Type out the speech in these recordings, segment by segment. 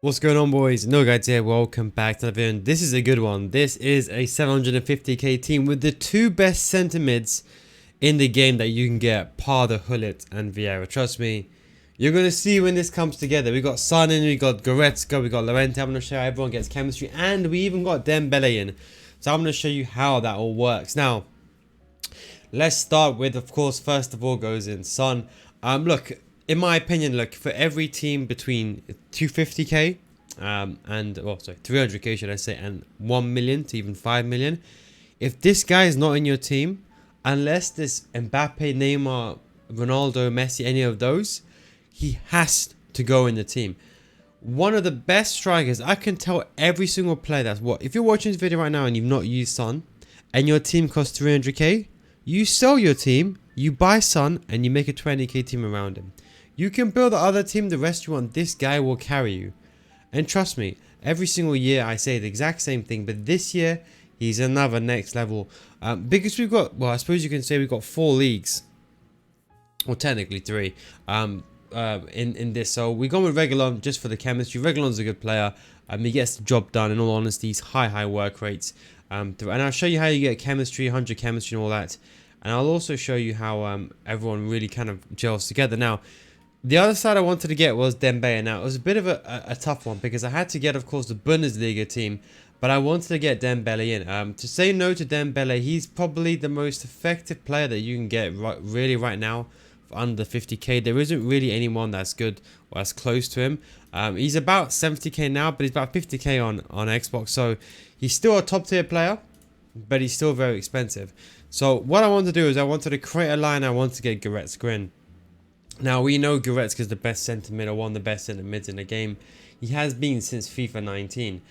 What's going on, boys? NealGuides here. Welcome back to the video. And this is a good one. This is a 750k team with the two best centre mids in the game that you can get: Pardo, Hullet and Vieira. Trust me, you're going to see when this comes together. We got Son in, we got Goretzka, we got Llorente. I'm going to show you how everyone gets chemistry, and we even got Dembele in. So I'm going to show you how that all works. Now, let's start with, of course, first of all goes in Son. Look, in my opinion, look, for every team between 250k and 300k should I say, and 1 million to even 5 million, if this guy is not in your team, unless this Mbappe, Neymar, Ronaldo, Messi, any of those, he has to go in the team. One of the best strikers. I can tell every single player that's what. If you're watching this video right now and you've not used Son and your team costs 300k, you sell your team, you buy Son, and you make a 20k team around him. You can build the other team the rest you want. This guy will carry you. And trust me, every single year I say the exact same thing, but this year he's another next level. Because we've got, well, I suppose you can say we've got 4 leagues, or technically 3, in this. So we're going with Reguilon just for the chemistry. Reguilon's a good player. He gets the job done. In all honesty, he's high work rates. And I'll show you how you get chemistry, 100 chemistry and all that. And I'll also show you how everyone really kind of gels together. Now, the other side I wanted to get was Dembele. Now, it was a bit of a tough one because I had to get, of course, the Bundesliga team, but I wanted to get Dembele in. To say no to Dembele, he's probably the most effective player that you can get right now for under 50k. There isn't really anyone that's good or as close to him. He's about 70k now, but he's about 50k on Xbox, so he's still a top tier player, but he's still very expensive. So what I wanted to do is I wanted to create a line. I wanted to get Goretzka in. Now, we know Goretzka is the best centre mid, or one of the best centre mids in the game. He has been since FIFA 19.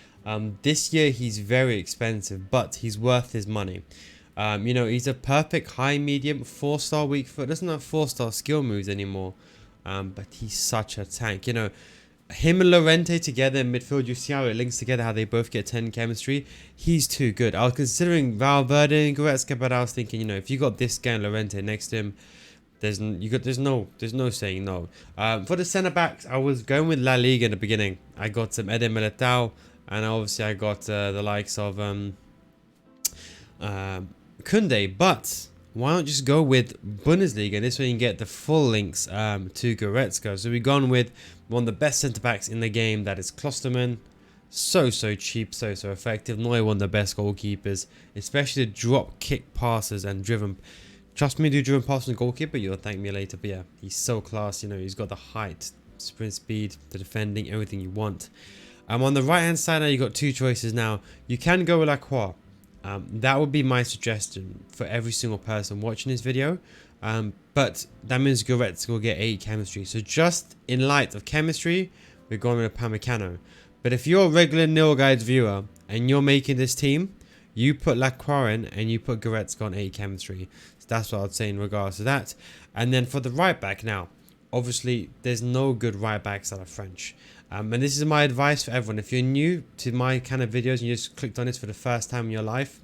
This year, he's very expensive, but he's worth his money. You know, he's a perfect high medium, 4-star weak foot. Doesn't have 4-star skill moves anymore. But he's such a tank. You know, him and Llorente together in midfield, you see how it links together, how they both get 10 chemistry. He's too good. I was considering Valverde and Goretzka, but I was thinking, you know, if you got this guy and Llorente next to him, there's no saying no. For the centre backs, I was going with La Liga in the beginning. I got some Eder Militao, and obviously I got the likes of Kunde. But why not just go with Bundesliga? This way you can get the full links to Goretzka. So we've gone with one of the best centre backs in the game. That is Klosterman. So cheap, so effective. Neuer, one of the best goalkeepers, especially the drop kick passes and driven. Trust me, do driven pass from the goalkeeper, you'll thank me later. But yeah, he's so class. You know, he's got the height, sprint speed, the defending, everything you want. On the right hand side now, you got 2 choices. Now you can go with Lacroix. That would be my suggestion for every single person watching this video. But that means Goretzka will get 8 chemistry. So just in light of chemistry, we're going with Pamecano. But if you're a regular NealGuides viewer and you're making this team, you put Lacroix in and you put Goretzka on 8 chemistry. So that's what I'd say in regards to that. And then for the right back now, obviously there's no good right backs that are French. And this is my advice for everyone. If you're new to my kind of videos and you just clicked on this for the first time in your life,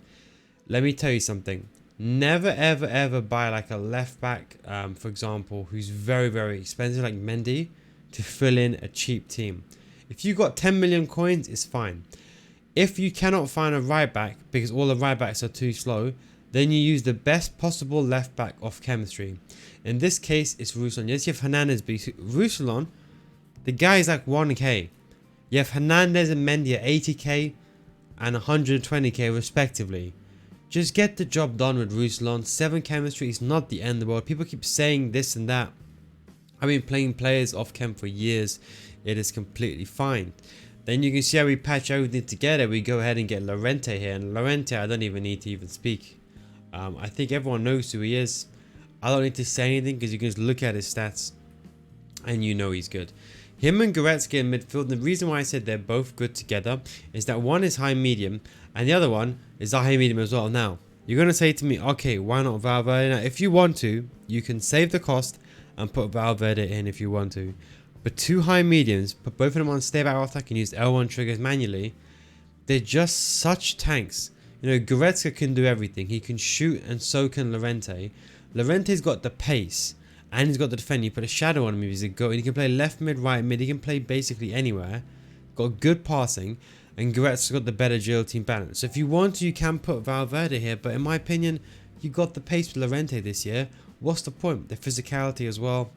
let me tell you something. Never ever buy like a left back, for example, who's very expensive like Mendy, to fill in a cheap team. If you got 10 million coins, it's fine. If you cannot find a right back because all the right backs are too slow, then you use the best possible left back off chemistry. In this case, it's Roussillon. Yes, you have Hernandez, but Roussillon, the guy is like 1k. You have Hernandez and Mendy at 80k and 120k respectively. Just get the job done with Roussillon. 7 chemistry is not the end of the world. People keep saying this and that. I've been playing players off chem for years. It is completely fine. Then you can see how we patch everything together. We go ahead and get Llorente here. And Llorente, I don't even need to even speak. I think everyone knows who he is. I don't need to say anything because you can just look at his stats and you know he's good. Him and Goretzka in midfield. The reason why I said they're both good together is that one is high medium and the other one is high medium as well. Now, you're going to say to me, okay, why not Valverde? Now, if you want to, you can save the cost and put Valverde in if you want to. But 2 high mediums, put both of them on stay back attack and use L1 triggers manually. They're just such tanks. You know, Goretzka can do everything. He can shoot and so can Llorente. Llorente's got the pace and he's got the defend. You put a shadow on him if he's a goat. He can play left mid, right mid. He can play basically anywhere. got good passing, and Goretzka's got the better agility and balance. So if you want to, you can put Valverde here, but in my opinion, you got the pace with Llorente this year. What's the point? The physicality as well.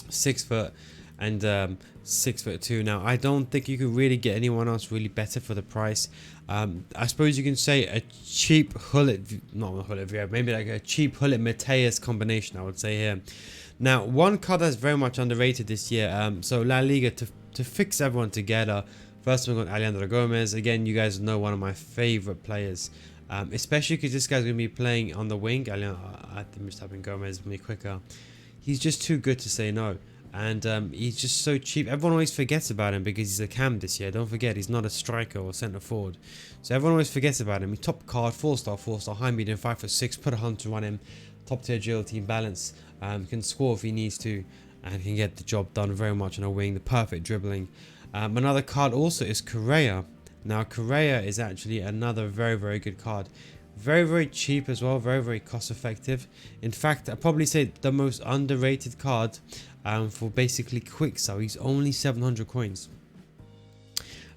6 foot and 6'2". Now I don't think you could really get anyone else really better for the price. I suppose you can say a cheap Hullet, not a Hullet Vieira, maybe like a cheap Hullet Mateus combination, I would say here. Now one card that's very much underrated this year, so La Liga, to fix everyone together. First one, we got Alejandra Gomez. Again, you guys know, one of my favorite players, especially because this guy's going to be playing on the wing. I think I'm just typing Gomez me quicker. He's just too good to say no. And he's just so cheap. Everyone always forgets about him because he's a cam this year. Don't forget, he's not a striker or centre forward. So everyone always forgets about him. He top card, 4-star, high medium, 5'6", put a hunter on him. Top tier agility and balance. Can score if he needs to. And can get the job done very much on a wing. The perfect dribbling. Another card also is Correa. Now Correa is actually another very, very good card. Very, very cheap as well. Very, very cost effective. In fact, I'd probably say the most underrated card for basically quick sell. He's only 700 coins.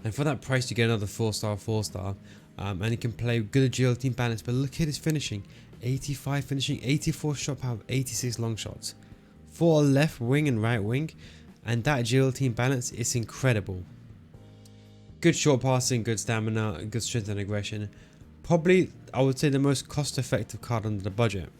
And for that price, you get another 4-star. And he can play good agility and balance. But look at his finishing. 85 finishing, 84 shot power, 86 long shots. For left wing and right wing. And that agility and balance is incredible. Good short passing, good stamina, good strength and aggression. Probably, I would say, the most cost-effective card under the budget.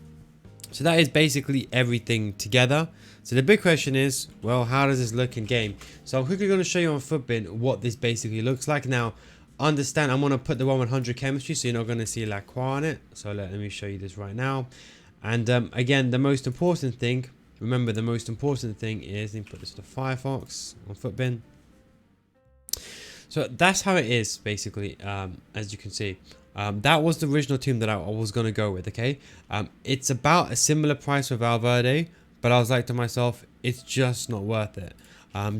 So that is basically everything together. So the big question is, well, how does this look in game? So I'm quickly going to show you on Footbin what this basically looks like. Now, understand, I'm going to put the 1/100 chemistry, so you're not going to see Lacroix on it. So let me show you this right now. And again, the most important thing, remember, the most important thing is, let me put this to Firefox on Footbin. So that's how it is, basically, as you can see. That was the original team that I was going to go with, okay? It's about a similar price for Valverde, but I was like to myself, it's just not worth it.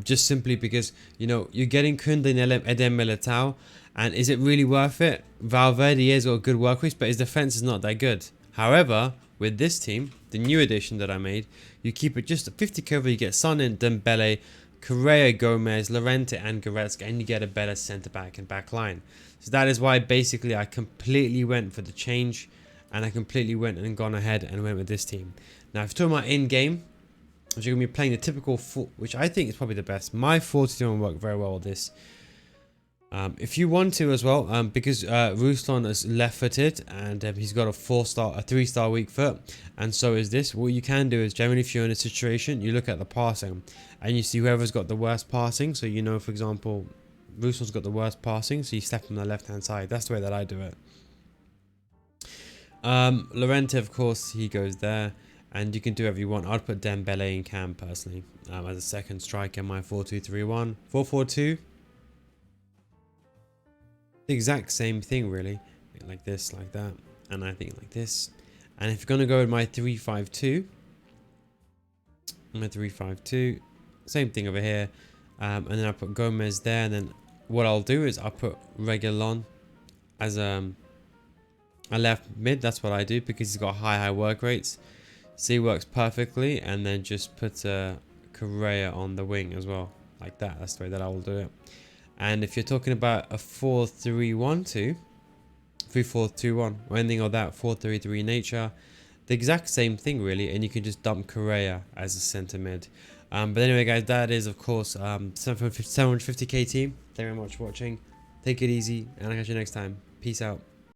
Just simply because, you know, you're getting Koundé and Eden Militao, and is it really worth it? Valverde has got a good work rate, but his defense is not that good. However, with this team, the new edition that I made, you keep it just at 50 cover, you get Son and Dembele, Correa, Gomez, Llorente and Goretzka, and you get a better centre back and back line. So that is why basically I completely went for the change, and I completely went and gone ahead and went with this team. Now, if you're talking about in-game, you're going to be playing the typical 4, which I think is probably the best. My 4-2 will work very well with this. If you want to as well, because Ruslan is left-footed and he's got a 3-star weak foot, and so is this. What you can do is, generally, if you're in a situation, you look at the passing and you see whoever's got the worst passing. So you know, for example, Ruslan's got the worst passing, so you step on the left-hand side. That's the way that I do it. Llorente, of course, he goes there, and you can do whatever you want. I'd put Dembele in cam personally as a second striker. My 4-2-3-1, 4-4-2. The exact same thing, really, like this, like that, and I think like this. And if you're gonna go with my 3-5-2, same thing over here, and then I put Gomez there, and then what I'll do is I'll put Reguilon as a left mid. That's what I do because he's got high work rates. So he works perfectly, and then just put Correa on the wing as well, like that. That's the way that I will do it. And if you're talking about a 4-3-1-2, 3-4-2-1, or anything of that 4-3-3 nature, the exact same thing really, and you can just dump Correa as a centre mid. But anyway, guys, that is of course 750k team. Thank you very much for watching. Take it easy, and I'll catch you next time. Peace out.